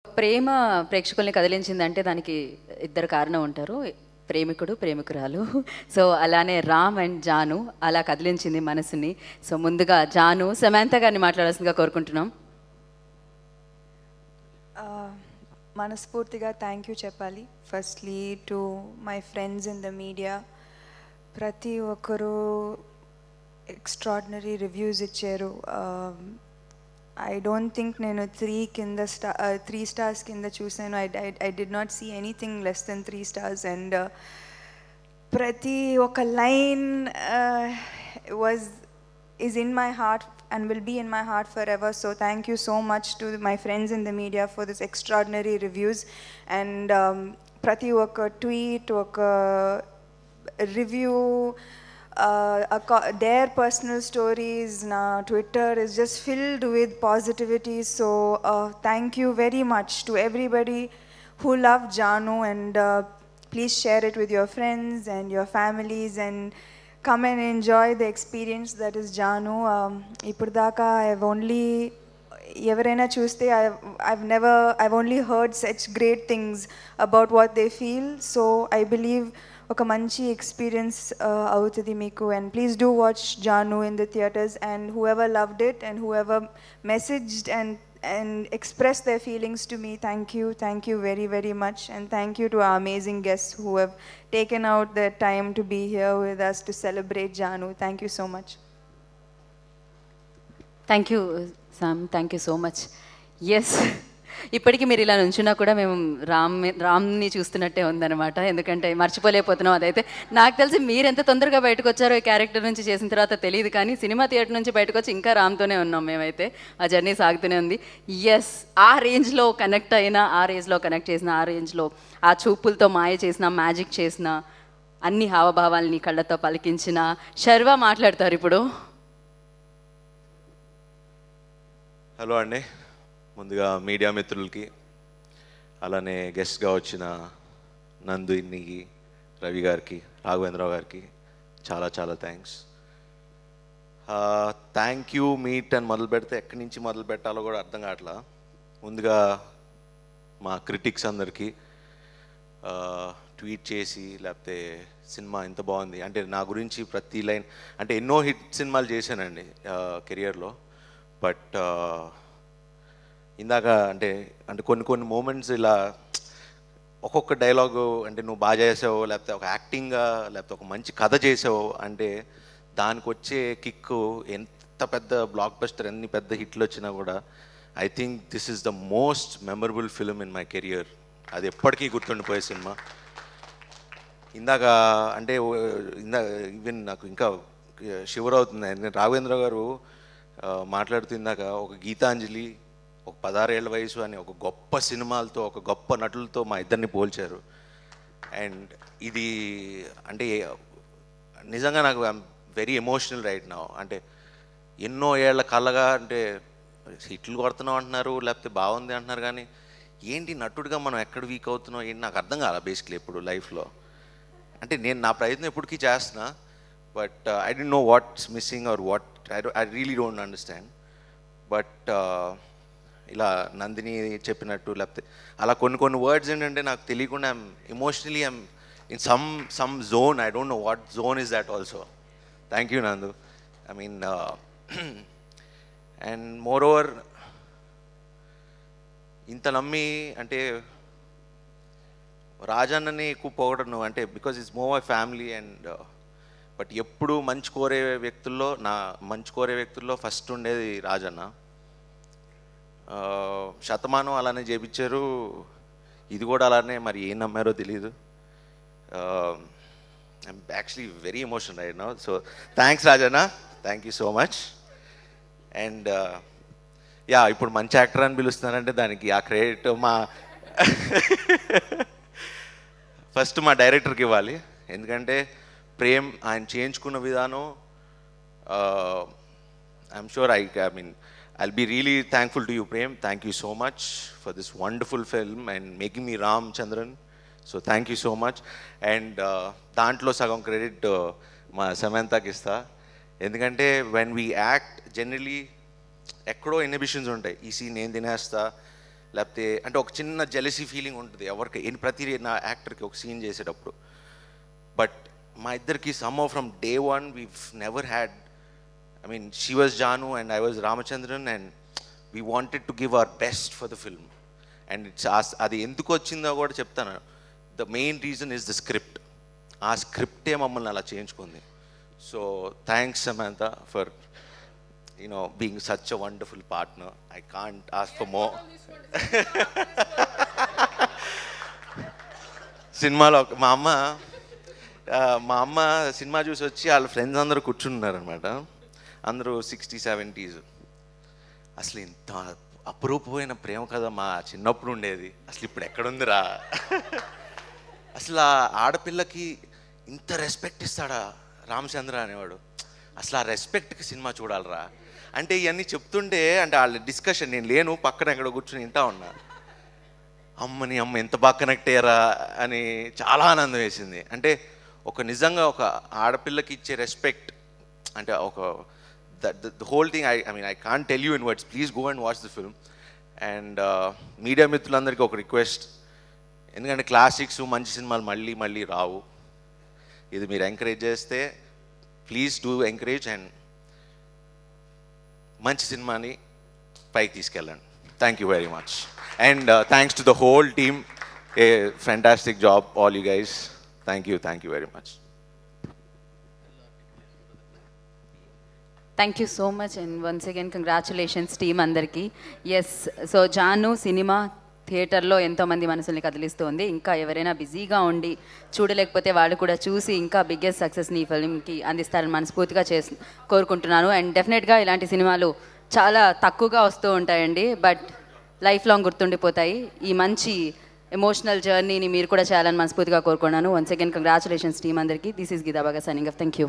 ప్రేమ ప్రేక్షకుల్ని కదిలించిందంటే దానికి ఇద్దరు కారణం ఉంటారు. ప్రేమికుడు, ప్రేమికురాలు. సో అలానే రామ్ అండ్ జాను అలా కదిలించింది మనసుని. సో ముందుగా జాను సమాంత గారిని మాట్లాడాల్సిందిగా కోరుకుంటున్నాం. మనస్ఫూర్తిగా థ్యాంక్ యూ చెప్పాలి. Firstly to my friends in the media. ప్రతి ఒక్కరూ ఎక్స్ట్రాడినరీ రివ్యూస్ ఇచ్చారు. ఐ డోంట్ థింక్ నేను 3 స్టార్స్ కింద చూసాను. I did not see anything less than 3 stars. And ప్రతి ఒక్క line is in my heart and will be in my heart forever. So thank you so much to my friends in the media for this extraordinary reviews. And prati oka tweet, oka review, their personal stories na Twitter is just filled with positivity. So thank you very much to everybody who love Janu. And please share it with your friends and your families and come and enjoy the experience that is Janu. ఇప్పుడు దాకా I've only ఎవరైనా చూస్తే I've only heard such great things about what they feel. So I believe ఒక మంచి experience అవుతుంది మీకు. And please do watch Janu in the theaters. And whoever loved it and whoever messaged and express their feelings to me, thank you very, very much. And thank you to our amazing guests who have taken out their time to be here with us to celebrate Janu. Thank you so much. Thank you Sam, thank you so much. Yes, ఇప్పటికీ మీరు ఇలా నుంచున్నా కూడా మేము రామ్ని చూస్తున్నట్టే ఉందన్నమాట. ఎందుకంటే మర్చిపోలేకపోతున్నాం. అదైతే నాకు తెలిసి మీరు ఎంత తొందరగా బయటకు వచ్చారో ఈ క్యారెక్టర్ నుంచి చేసిన తర్వాత తెలియదు, కానీ సినిమా థియేటర్ నుంచి బయటకు వచ్చి ఇంకా రామ్తోనే ఉన్నాం మేమైతే. ఆ జర్నీ సాగుతూనే ఉంది. ఎస్, ఆ రేంజ్లో కనెక్ట్ అయినా, ఆ రేంజ్లో కనెక్ట్ చేసిన, ఆ రేంజ్లో ఆ చూపులతో మాయ చేసిన, మ్యాజిక్ చేసిన, అన్ని హావభావాల్ని కళ్ళతో పలికించిన శర్వా మాట్లాడతారు ఇప్పుడు. హలో అండి, ముందుగా మీడియా మిత్రులకి, అలానే గెస్ట్గా వచ్చిన నందు, ఇన్నికి, రవి గారికి, రాఘవేంద్రరావు గారికి చాలా చాలా థ్యాంక్స్. థ్యాంక్ యూ మీట్ అని మొదలు పెడితే ఎక్కడి నుంచి మొదలు పెట్టాలో కూడా అర్థం కావట్లా. ముందుగా మా క్రిటిక్స్ అందరికీ ట్వీట్ చేసి, లేకపోతే సినిమా ఇంత బాగుంది అంటే నా గురించి ప్రతి లైన్, అంటే ఎన్నో హిట్ సినిమాలు చేశానండి కెరియర్లో. బట్ ఇందాక అంటే కొన్ని మూమెంట్స్ ఇలా ఒక్కొక్క డైలాగు అంటే నువ్వు బాగా చేసావు, లేకపోతే ఒక యాక్టింగ్గా, లేకపోతే ఒక మంచి కథ చేసావు అంటే దానికి వచ్చే కిక్కు ఎంత పెద్ద బ్లాక్ బస్టర్, ఎన్ని పెద్ద హిట్లు వచ్చినా కూడా I think this is the most memorable film in my career. అది ఎప్పటికీ గుర్తుండిపోయే సినిమా. ఇందాక అంటే ఈవెన్ నాకు ఇంకా షివర్ అవుతుంది. రాఘవేంద్ర గారు మాట్లాడుతూ ఇందాక ఒక గీతాంజలి, ఒక 16 ఏళ్ల వయసు అని ఒక గొప్ప సినిమాలతో, ఒక గొప్ప నటులతో మా ఇద్దరిని పోల్చారు. అండ్ ఇది అంటే నిజంగా నాకు I'm very emotional right now. అంటే ఎన్నో ఏళ్ల కళగా, అంటే హిట్లు కొడుతున్నాం అంటున్నారు, లేకపోతే బాగుంది అంటున్నారు, కానీ ఏంటి నటుడిగా మనం ఎక్కడ వీక్ అవుతున్నాం ఏంటి నాకు అర్థం కాల బేసిక్లీ ఎప్పుడు లైఫ్లో. అంటే నేను నా ప్రయత్నం ఎప్పటికీ చేస్తున్నా, but I don't know what's missing are what I really don't understand. But ఇలా నందిని చెప్పినట్టు, లేకపోతే అలా కొన్ని వర్డ్స్ ఏంటంటే నాకు తెలియకుండా I'm emotionally I'm in some zone. I don't know what zone is that also. Thank you Nandu. I mean and moreover ఇంత నమ్మి అంటే రాజన్నని ఎక్కువ పొగడను, అంటే because it's more my family. And but ఎప్పుడు మంచి కోరే వ్యక్తుల్లో ఫస్ట్ ఉండేది రాజన్న. శతమానం అలానే చేపించారు, ఇది కూడా అలానే. మరి ఏం నమ్మారో తెలీదు. I'm actually very emotional right now. So thanks Rajanna, thank you so much. And yeah, ఇప్పుడు మంచి యాక్టర్ అని పిలుస్తున్నారంటే దానికి ఆ క్రెడిట్ ఫస్ట్ మా డైరెక్టర్కి ఇవ్వాలి. ఎందుకంటే ప్రేమ్ ఆయన చేయించుకున్న విధానం, I'm sure I'll be really thankful to you, Prem. Thank you so much for this wonderful film and making me Ram Chandran. So thank you so much. And దాంట్లో సగం క్రెడిట్ మా సమంతకి ఇస్తా. ఎందుకంటే when we act generally ఎక్కడో inhibitions ఉంటాయి. ఈ scene నేను తినేస్తా, లేకపోతే అంటే ఒక చిన్న జెలసీ ఫీలింగ్ ఉంటుంది ఎవరికి ప్రతి నా యాక్టర్కి ఒక సీన్ చేసేటప్పుడు. బట్ మా ఇద్దరికి somehow from day one we've never had, I mean she was Janu and I was Ramachandran and we wanted to give our best for the film. And it's అది ఎందుకు వచ్చిందో కూడా చెప్తాను. The main reason is the script. ఆ స్క్రిప్టే మమ్మల్ని అలా చేయించుకుంది. So thanks Samantha for being such a wonderful partner. I can't ask for more. సినిమాలో మా అమ్మ సినిమా చూసి వచ్చి వాళ్ళ ఫ్రెండ్స్ అందరూ కూర్చున్నారనమాట. అందరూ 60s 70s. అసలు ఇంత అపురూపమైన ప్రేమ కదా మా చిన్నప్పుడు ఉండేది, అసలు ఇప్పుడు ఎక్కడుందిరా, అసలు ఆ ఆడపిల్లకి ఇంత రెస్పెక్ట్ ఇస్తాడా రామచంద్ర అనేవాడు, అసలు ఆ రెస్పెక్ట్కి సినిమా చూడాలరా అంటే ఇవన్నీ చెప్తుంటే అంటే వాళ్ళ డిస్కషన్ నేను లేను పక్కన ఎక్కడ కూర్చొని వింటా ఉన్నా. అమ్మని అమ్మ ఎంత బాగా కనెక్ట్ అయ్యారా అని చాలా ఆనందం వేసింది. అంటే ఒక నిజంగా ఒక ఆడపిల్లకి ఇచ్చే రెస్పెక్ట్ అంటే ఒక the whole thing, I mean I can't tell you in words. Please go and watch the film. And media మిత్రులందరికీ ఒక రిక్వెస్ట్, ఎందుకంటే క్లాసిక్స్ మంచి సినిమాలు మళ్ళీ మళ్ళీ రావు. ఇది మీరు ఎంకరేజ్ చేస్తే ప్లీజ్ డూ ఎంకరేజ్ అండ్ మంచి సినిమాని పైకి తీసుకెళ్ళండి. Thank you very much and thanks to the whole team. A fantastic job all you guys. Thank you very much. Thank you so much and once again congratulations team అందరికీ. Yes, so Janu cinema థియేటర్లో ఎంతోమంది మనసుల్ని కదిలిస్తుంది. ఇంకా ఎవరైనా బిజీగా ఉండి చూడలేకపోతే వాళ్ళు కూడా చూసి ఇంకా బిగ్గెస్ట్ సక్సెస్ని ఈ ఫిల్మ్కి అందిస్తారని మనస్ఫూర్తిగా కోరుకుంటున్నాను. అండ్ డెఫినెట్గా ఇలాంటి సినిమాలు చాలా తక్కువగా వస్తూ ఉంటాయండి, బట్ లైఫ్ లాంగ్ గుర్తుండిపోతాయి. ఈ మంచి ఎమోషనల్ జర్నీని మీరు కూడా చేయాలని మనస్ఫూర్తిగా కోరుకున్నాను. వన్స్ అగైన్ కంగ్రాచులేషన్స్ టీమ్ అందరికీ. దిస్ ఈస్ గీతా బాగా సైనింగ్ ఆఫ్. Thank you.